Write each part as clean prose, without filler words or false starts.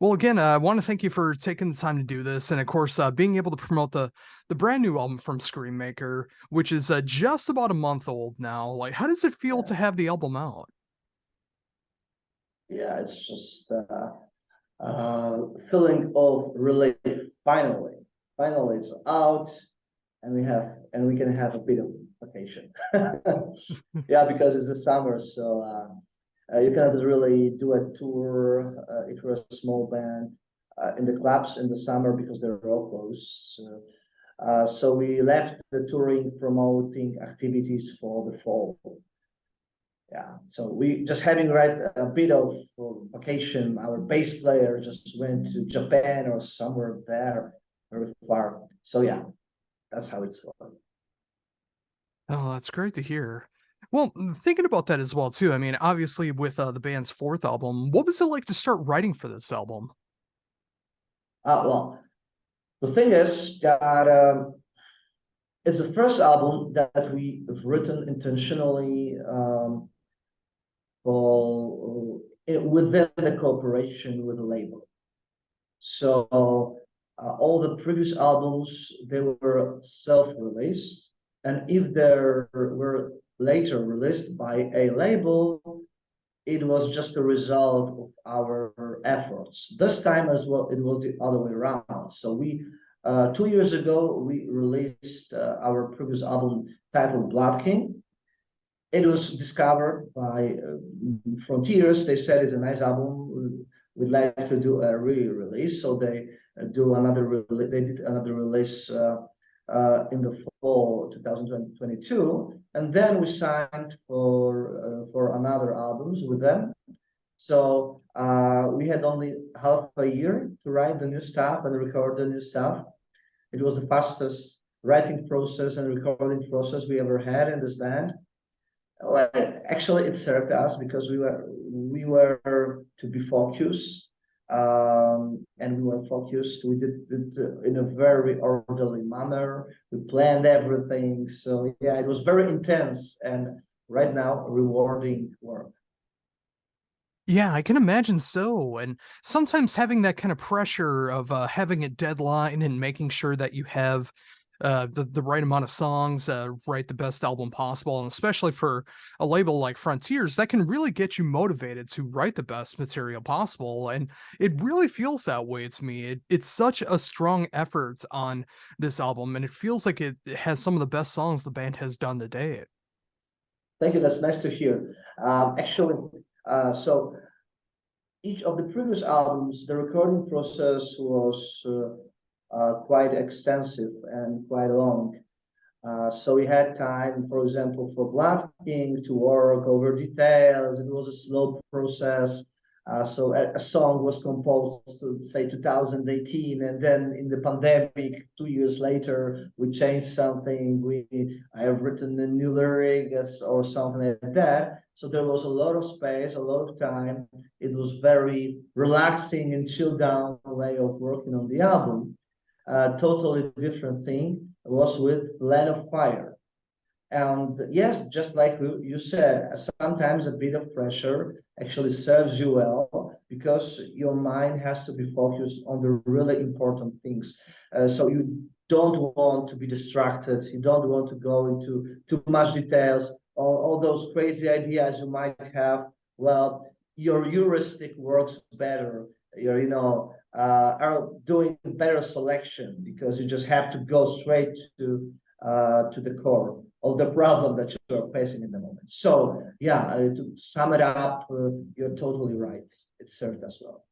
Well, again, I want to thank you for taking the time to do this, and of course, being able to promote the brand new album from Screammaker, which is just about a month old now. Like, how does it feel Yeah, to have the album out? yeah, it's just feeling of relief. Finally, finally, it's out, and we can have a bit of vacation. Yeah, because it's the summer, so you cannot really do a tour if you're a small band in the clubs in the summer because they're all closed. So we left the touring promoting activities for the fall. Yeah, so we just having right a bit of vacation. Our bass player just went to Japan or somewhere there very far. So yeah, that's how it's going. Oh, that's great to hear. Well, thinking about that as well too. I mean, obviously, with the band's fourth album, what was it like to start writing for this album? Well, the thing is that it's the first album that we have written intentionally for within the cooperation with the label. So all the previous albums they were self-released, and if they were later released by a label, it was just a result of our efforts. This time as well, it was the other way around. So we 2 years ago we released our previous album titled Blood King. It was discovered by Frontiers. They said it's a nice album. We'd like to do a re-release, so they do another. They did another release in the fall 2022, and then we signed for another albums with them. So we had only half a year to write the new stuff and record the new stuff. It was the fastest writing process and recording process we ever had in this band. Well, actually, it served us because we were to be focused, and we were focused. We did it in a very orderly manner. We planned everything. So yeah, it was very intense and right now rewarding work. Yeah, I can imagine so. And sometimes having that kind of pressure of having a deadline and making sure that you have the right amount of songs, write the best album possible, and especially for a label like Frontiers, that can really get you motivated to write the best material possible. And it really feels that way to me. It's such a strong effort on this album, and it feels like it has some of the best songs the band has done to date. Thank you. That's nice to hear. Actually, so each of the previous albums, the recording process was quite extensive and quite long. So we had time, for example, for blocking to work over details. It was a slow process. So a song was composed, say 2018, and then in the pandemic, 2 years later, we changed something. I have written a new lyrics or something like that. So there was a lot of space, a lot of time. It was very relaxing and chill down way of working on the album. Totally different thing was with Land of Fire. And yes, just like you said, sometimes a bit of pressure actually serves you well because your mind has to be focused on the really important things. So you don't want to be distracted. You don't want to go into too much details. All those crazy ideas you might have. Well, your heuristic works better. Are doing better selection because you just have to go straight to the core of the problem that you're facing in the moment. So yeah, to sum it up, you're totally right. It served us well.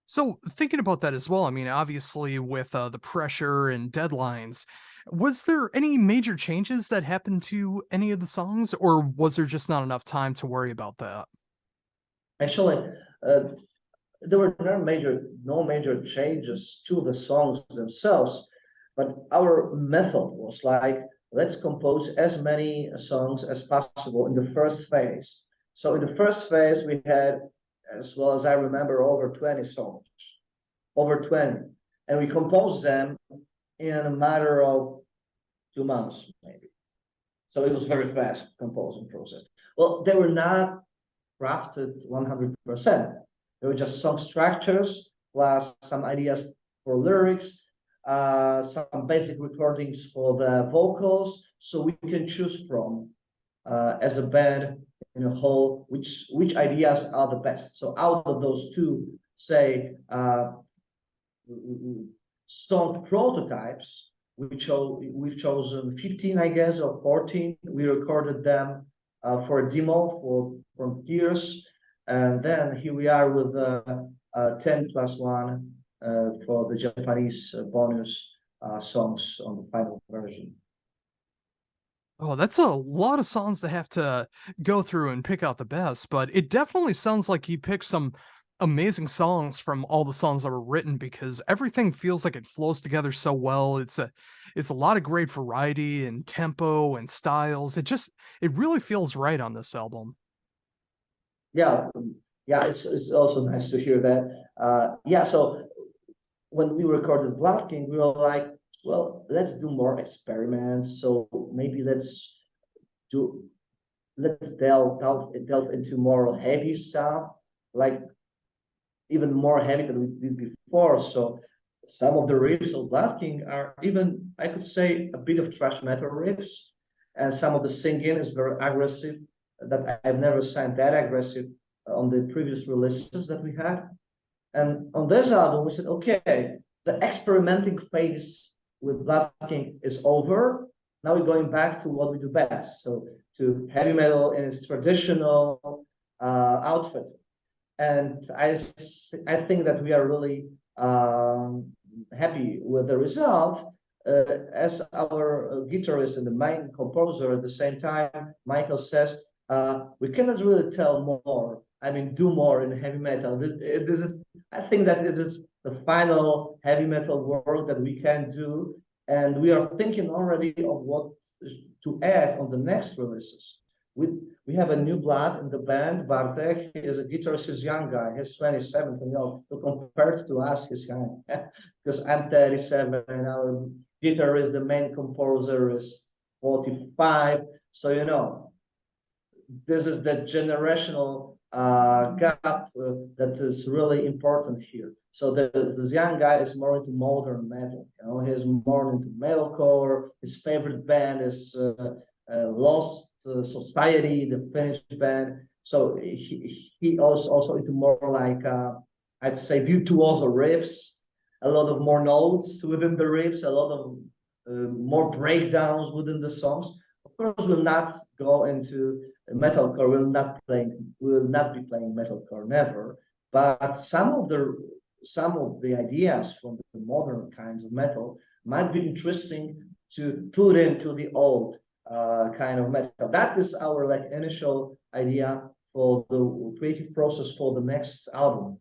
So thinking about that as well, I mean, obviously with the pressure and deadlines, was there any major changes that happened to any of the songs, or was there just not enough time to worry about that? Actually, uh, there were no major changes to the songs themselves, but our method was like, let's compose as many songs as possible in the first phase. So in the first phase, we had, as well as I remember, over 20 songs, over 20, and we composed them in a matter of 2 months, maybe. So it was very fast composing process. Well, they were not crafted 100%. There were just some structures plus some ideas for lyrics, some basic recordings for the vocals, so we can choose from as a band in a whole which ideas are the best. So out of those two, say song prototypes, we've chosen 15, I guess, or 14. We recorded them for a demo from years, and then here we are with 10 plus one for the Japanese bonus songs on the final version. Oh, that's a lot of songs to have to go through and pick out the best, but it definitely sounds like you picked some amazing songs from all the songs that were written because everything feels like it flows together so well. It's a lot of great variety and tempo and styles. It really feels right on this album. Yeah, yeah, it's also nice to hear that. Yeah, so when we recorded Blood King, we were like, well, let's do more experiments. So maybe do let's delve into more heavy stuff, like even more heavy than we did before. So some of the riffs of Blood King are even, I could say, a bit of thrash metal riffs, and some of the singing is very aggressive. That I've never sang that aggressive on the previous releases that we had. And on this album, we said, okay, the experimenting phase with Blood King is over. Now we're going back to what we do best. So to heavy metal in its traditional outfit. And I think that we are really happy with the result. As our guitarist and the main composer at the same time, Michael says, we cannot really tell more. I mean, do more in heavy metal. This is, I think that this is the final heavy metal work that we can do, and we are thinking already of what to add on the next releases. We have a new blood in the band. Bartek, he is a guitarist, he's a young guy, he's 27, you know, so compared to us, he's young. Because I'm 37 and our guitarist, the main composer, is 45. So, you know, this is the generational gap that is really important here. So this young guy is more into modern metal, you know, he's more into metalcore. His favorite band is Lost Society, the Finnish band. So he also into more like I'd say virtuoso riffs, a lot of more notes within the riffs, a lot of more breakdowns within the songs. Of course, we'll not go into metalcore. We'll not be playing metalcore, never. But some of the ideas from the modern kinds of metal might be interesting to put into the old kind of metal. That is our like initial idea for the creative process for the next album.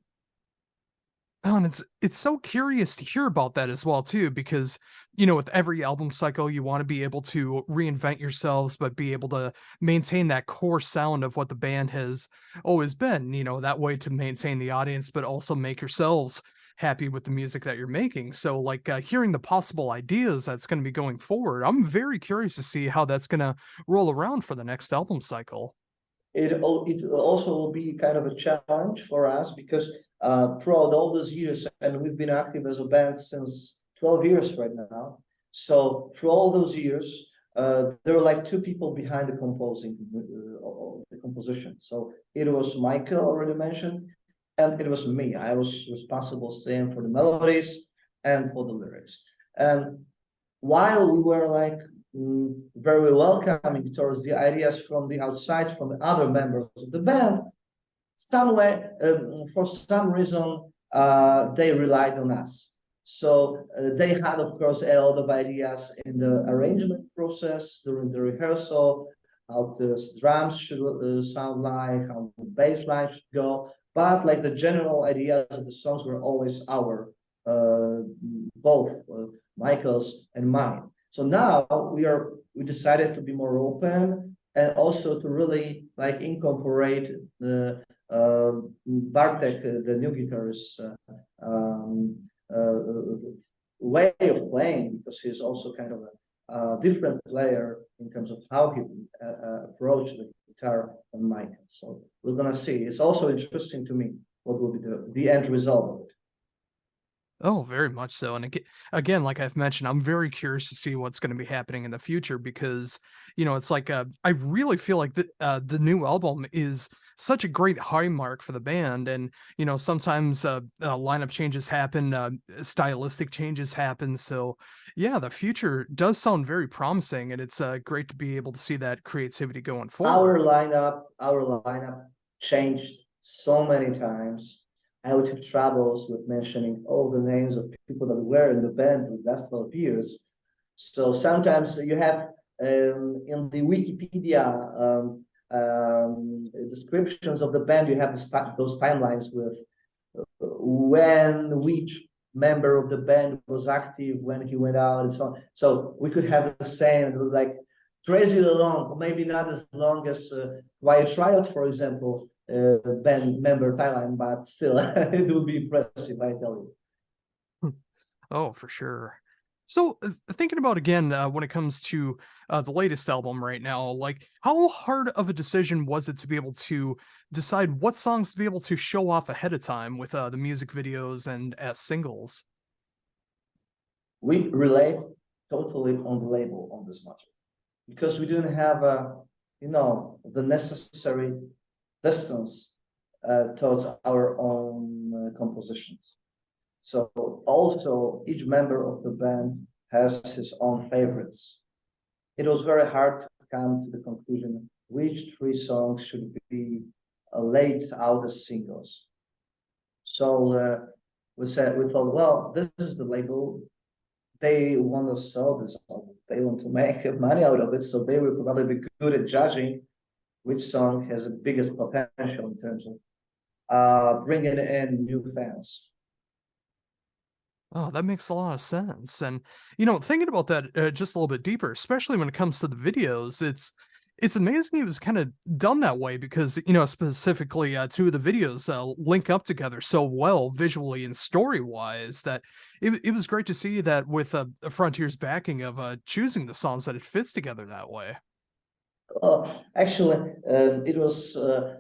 Oh, and it's so curious to hear about that as well too, because with every album cycle, you want to be able to reinvent yourselves, but be able to maintain that core sound of what the band has always been. That way to maintain the audience, but also make yourselves happy with the music that you're making. So, like hearing the possible ideas that's going to be going forward, I'm very curious to see how that's going to roll around for the next album cycle. It also will be kind of a challenge for us because throughout all those years, and we've been active as a band since 12 years right now. So through all those years, there were like two people behind the composition. So it was Michael already mentioned, and it was me. I was responsible staying for the melodies and for the lyrics. And while we were like very welcoming towards the ideas from the outside, from the other members of the band, for some reason, they relied on us. So they had, of course, a lot of ideas in the arrangement process during the rehearsal, how the drums should sound like, how the bass line should go. But like the general ideas of the songs were always our, both Michael's and mine. So now we decided to be more open and also to really like incorporate the Bartek, the new guitarist, way of playing because he's also kind of a different player in terms of how he approached the guitar and mic. So we're gonna see. It's also interesting to me. what will be the end result of it. Oh, very much so. And again, like I've mentioned, I'm very curious to see what's going to be happening in the future because, it's like I really feel like the new album is such a great high mark for the band. And, sometimes lineup changes happen, stylistic changes happen. So, yeah, the future does sound very promising. And it's great to be able to see that creativity going Our forward. lineup changed so many times. I would have troubles with mentioning all the names of people that were in the band for the last 12 years. So sometimes you have in the Wikipedia descriptions of the band, you have those timelines with when which member of the band was active, when he went out, and so on. So we could have the same, it was like crazy long, maybe not as long as Quiet Riot, for example, band member timeline, but still, it would be impressive, I tell you. Oh, for sure. So, thinking about again, when it comes to the latest album right now, like how hard of a decision was it to be able to decide what songs to be able to show off ahead of time with the music videos and as singles? We relate totally on the label on this matter because we didn't have the necessary distance towards our own compositions. So also each member of the band has his own favorites. It was very hard to come to the conclusion which three songs should be laid out as singles. So we thought, well, this is the label. They want to sell this album. They want to make money out of it. So they will probably be good at judging which song has the biggest potential in terms of bringing in new fans. Oh, that makes a lot of sense. And thinking about that just a little bit deeper, especially when it comes to the videos, it's amazing it was kind of done that way because specifically two of the videos link up together so well visually and story wise that it was great to see that with a Frontier's backing of choosing the songs that it fits together that way. Actually, it was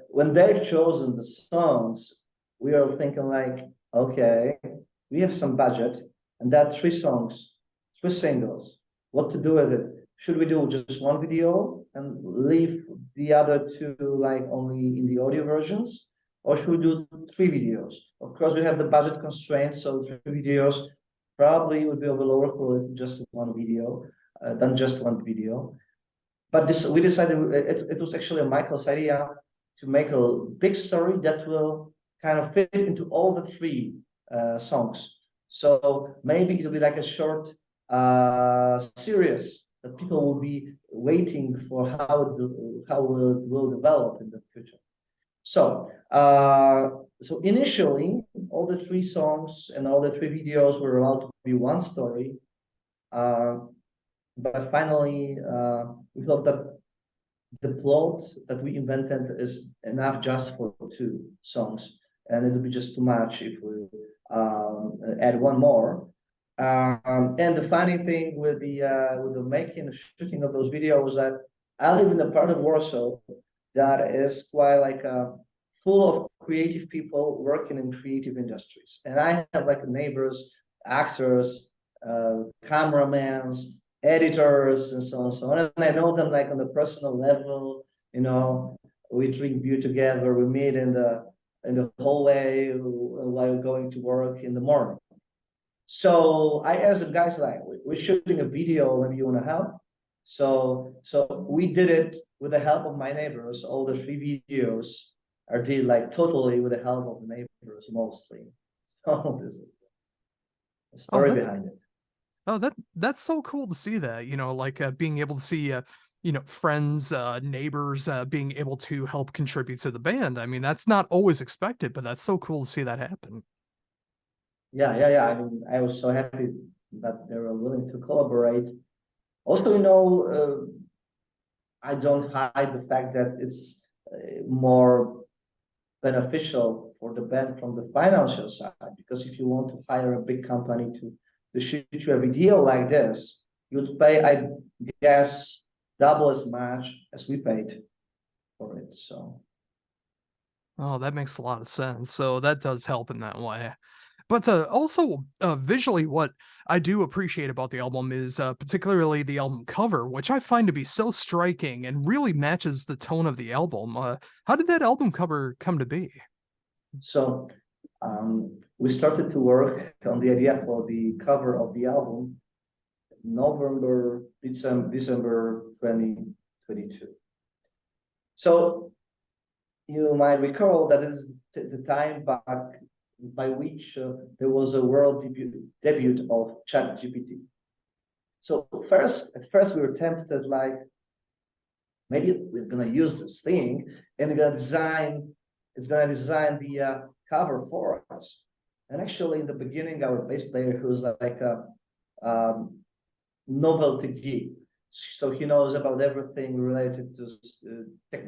when they've chosen the songs, we are thinking like, okay, we have some budget, and that three songs, three singles. What to do with it? Should we do just one video and leave the other two like only in the audio versions, or should we do three videos? Of course, we have the budget constraints, so three videos probably would be of a lower quality just one video than just one video. But this we decided it was actually Michael's idea to make a big story that will kind of fit into all the three songs. So maybe it'll be like a short series that people will be waiting for how it will develop in the future. So so initially, all the three songs and all the three videos were allowed to be one story. Uh, but finally, we thought that the plot that we invented is enough just for two songs, and it would be just too much if we add one more. And the funny thing with the making and shooting of those videos that I live in a part of Warsaw that is quite like full of creative people working in creative industries, and I have like neighbors, actors, cameramans, editors, and so on and so on. And I know them like on the personal level. We drink beer together. We meet in the hallway while going to work in the morning. So I asked the guys like, we're shooting a video. Maybe you want to help? So we did it with the help of my neighbors. All the three videos are did like totally with the help of the neighbors mostly. So this is the Oh, story behind it. that's so cool to see that, like being able to see friends, neighbors being able to help contribute to the band. I mean, that's not always expected, but that's so cool to see that happen. Yeah. I mean, I was so happy that they were willing to collaborate. Also, I don't hide the fact that it's more beneficial for the band from the financial side, because if you want to hire a big company to shoot you a video like this, you'd pay, I guess, double as much as we paid for it. So Oh, that makes a lot of sense. So that does help in that way. But also, visually, what I do appreciate about the album is particularly the album cover, which I find to be so striking and really matches the tone of the album. How did that album cover come to be? So we started to work on the idea for the cover of the album December 2022. So you might recall that is the time back by which there was a world debut of ChatGPT. So at first we were tempted, like maybe we're gonna use this thing and it's gonna design the cover for us. And actually, in the beginning, our bass player, who's like a novelty geek, so he knows about everything related to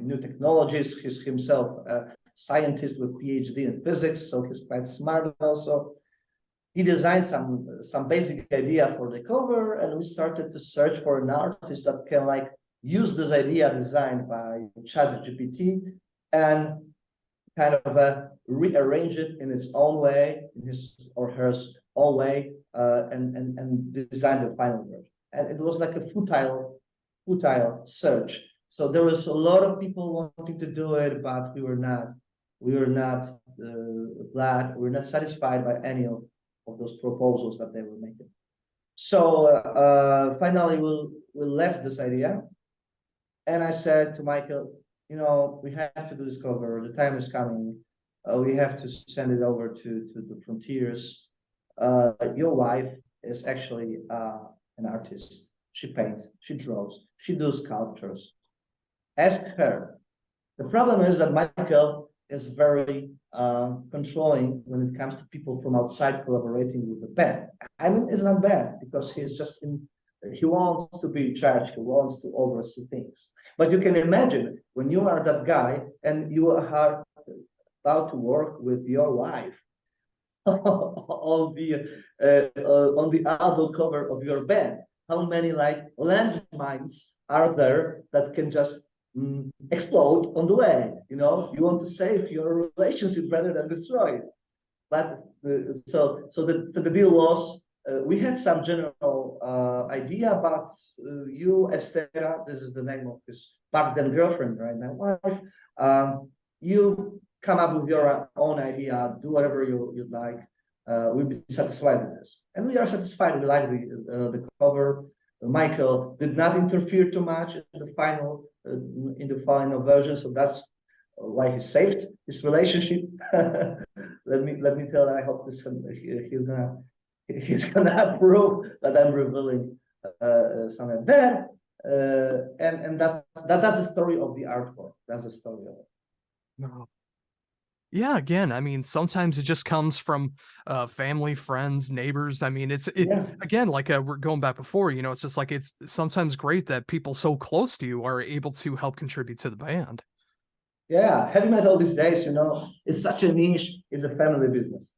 new technologies. He's himself a scientist with PhD in physics, so he's quite smart also. He designed some basic idea for the cover, and we started to search for an artist that can like use this idea designed by ChatGPT and kind of rearrange it in its own way, in his or her own way, and design the final version. And it was like a futile search. So there was a lot of people wanting to do it, but we were not glad, we were not satisfied by any of those proposals that they were making. So finally, we left this idea, and I said to Michael, we have to do this cover. The time is coming. We have to send it over to the frontiers. Your wife is actually an artist. She paints, she draws, she does sculptures. Ask her. The problem is that Michael is very controlling when it comes to people from outside collaborating with the band. I mean, it's not bad because he wants to be in charge, he wants to oversee things. But you can imagine when you are that guy and you are about to work with your wife on the album cover of your band, how many like landmines are there that can just explode on the way? You want to save your relationship rather than destroy it. But so the deal was we had some general idea, but you, Estera, this is the name of his back then girlfriend, right now wife, you come up with your own idea, do whatever you'd like. We'll be satisfied with this, and we are satisfied. We like the cover. Michael did not interfere too much in the final version, so that's why he saved his relationship. let me tell that I hope he's gonna approve that I'm revealing something there. And that's the story of the artwork. That's the story of it. No. Yeah, again, I mean, sometimes it just comes from family, friends, neighbors. I mean, it Yeah, again, like we're going back before, it's just like it's sometimes great that people so close to you are able to help contribute to the band. yeah. Heavy metal these days, it's such a niche. It's a family business.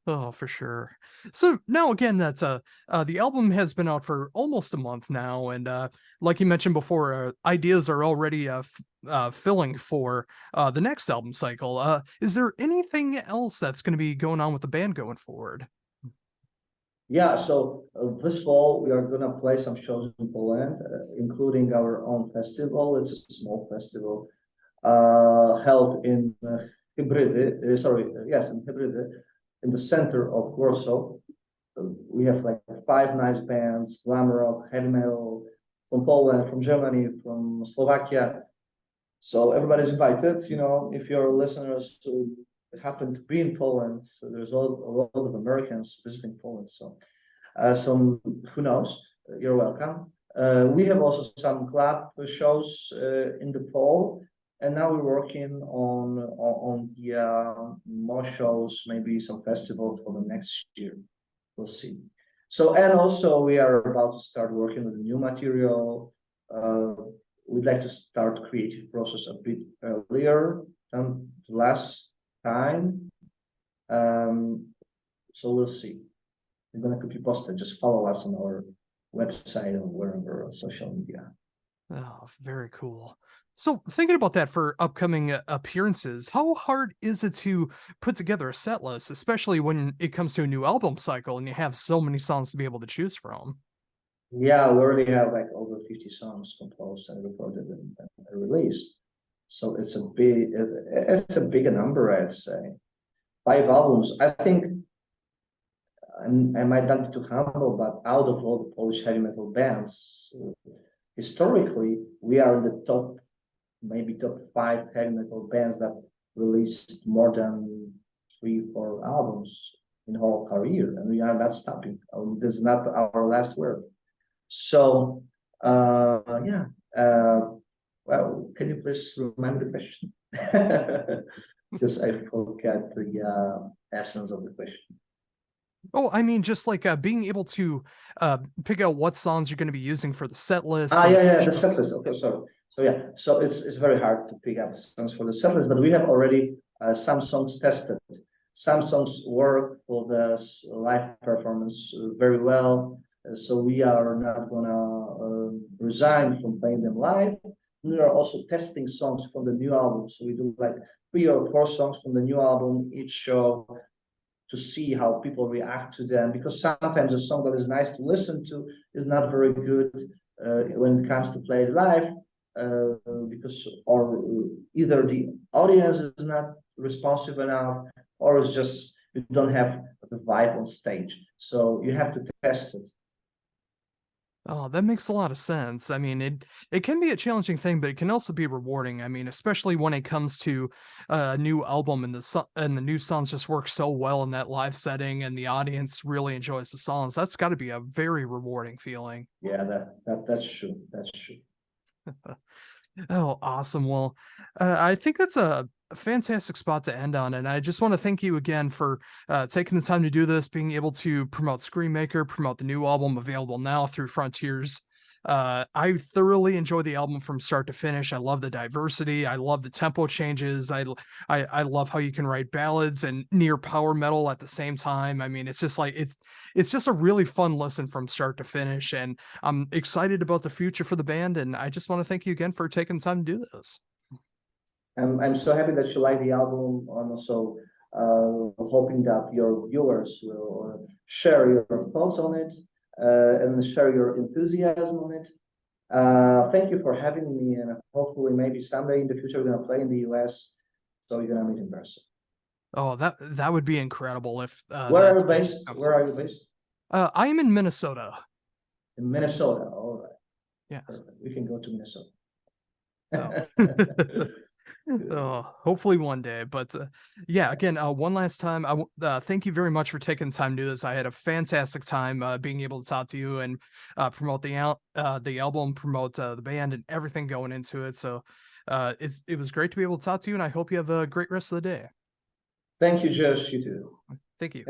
Oh, for sure. So now again, that's the album has been out for almost a month now, and like you mentioned before, ideas are already filling for the next album cycle. Is there anything else that's going to be going on with the band going forward? Yeah, so this fall we are gonna play some shows in Poland, including our own festival. It's a small festival held in in Hybrydy, in the center of Warsaw. We have like five nice bands: glam rock, heavy metal, from Poland, from Germany, from Slovakia. So everybody's invited. If your listeners happen to be in Poland, so there's a lot of Americans visiting Poland. So who knows? You're welcome. We have also some club shows in the fall, and now we're working on the more shows, maybe some festivals for the next year. We'll see. So, and also we are about to start working with new material. We'd like to start creative process a bit earlier than last time. So we'll see. I'm gonna keep you posted. Just follow us on our website or wherever on social media. Oh, very cool. So thinking about that for upcoming appearances, how hard is it to put together a set list, especially when it comes to a new album cycle and you have so many songs to be able to choose from? Yeah, we already have like over 50 songs composed and recorded and released. So it's a big number, I'd say. 5 albums. I think I might not be too humble, but out of all the Polish heavy metal bands, historically, we are in the top, maybe top 5 heavy metal bands that released more than 3, 4 albums in whole career, and we are not stopping. This is not our last word. So, yeah. Well, can you please remind me the question? Because I forgot the essence of the question. Oh, I mean, just like being able to pick out what songs you're going to be using for the set list Ah, and yeah, the yeah, the set shows. list. Okay, sorry. So yeah, so it's very hard to pick up songs for the set list, but we have already some songs tested. Some songs work for the live performance very well, so we are not gonna resign from playing them live. We are also testing songs from the new album, so we do like 3 or 4 songs from the new album each show to see how people react to them, because sometimes a song that is nice to listen to is not very good when it comes to play it live, because or either the audience is not responsive enough, or it's just you don't have the vibe on stage, so you have to test it. Oh, that makes a lot of sense. I mean, it can be a challenging thing, but it can also be rewarding. I mean, especially when it comes to a new album and the new songs just work so well in that live setting, and the audience really enjoys the songs. That's got to be a very rewarding feeling. Yeah, that's true. That's true. Oh, awesome. Well, I think that's a fantastic spot to end on. And I just want to thank you again for taking the time to do this, being able to promote Screenmaker, promote the new album available now through Frontiers. I thoroughly enjoy the album from start to finish. I love the diversity. I love the tempo changes. I love how you can write ballads and near power metal at the same time. I mean, it's just like it's just a really fun listen from start to finish. And I'm excited about the future for the band, and I just want to thank you again for taking the time to do this. I'm so happy that you like the album. I'm also hoping that your viewers will share your thoughts on it and share your enthusiasm on it. Thank you for having me, and hopefully, maybe someday in the future, we're gonna play in the US, so we're gonna meet in person. Oh, that would be incredible if Where are that you based? comes. Where are you based? I am in Minnesota. In Minnesota. All right, Yes. perfect. We can go to Minnesota. Oh. Oh, hopefully one day. But yeah, again, one last time, thank you very much for taking the time to do this. I had a fantastic time being able to talk to you and promote the album, promote the band, and everything going into it. So it was great to be able to talk to you, and I hope you have a great rest of the day. Thank you, Josh. You too. Thank you.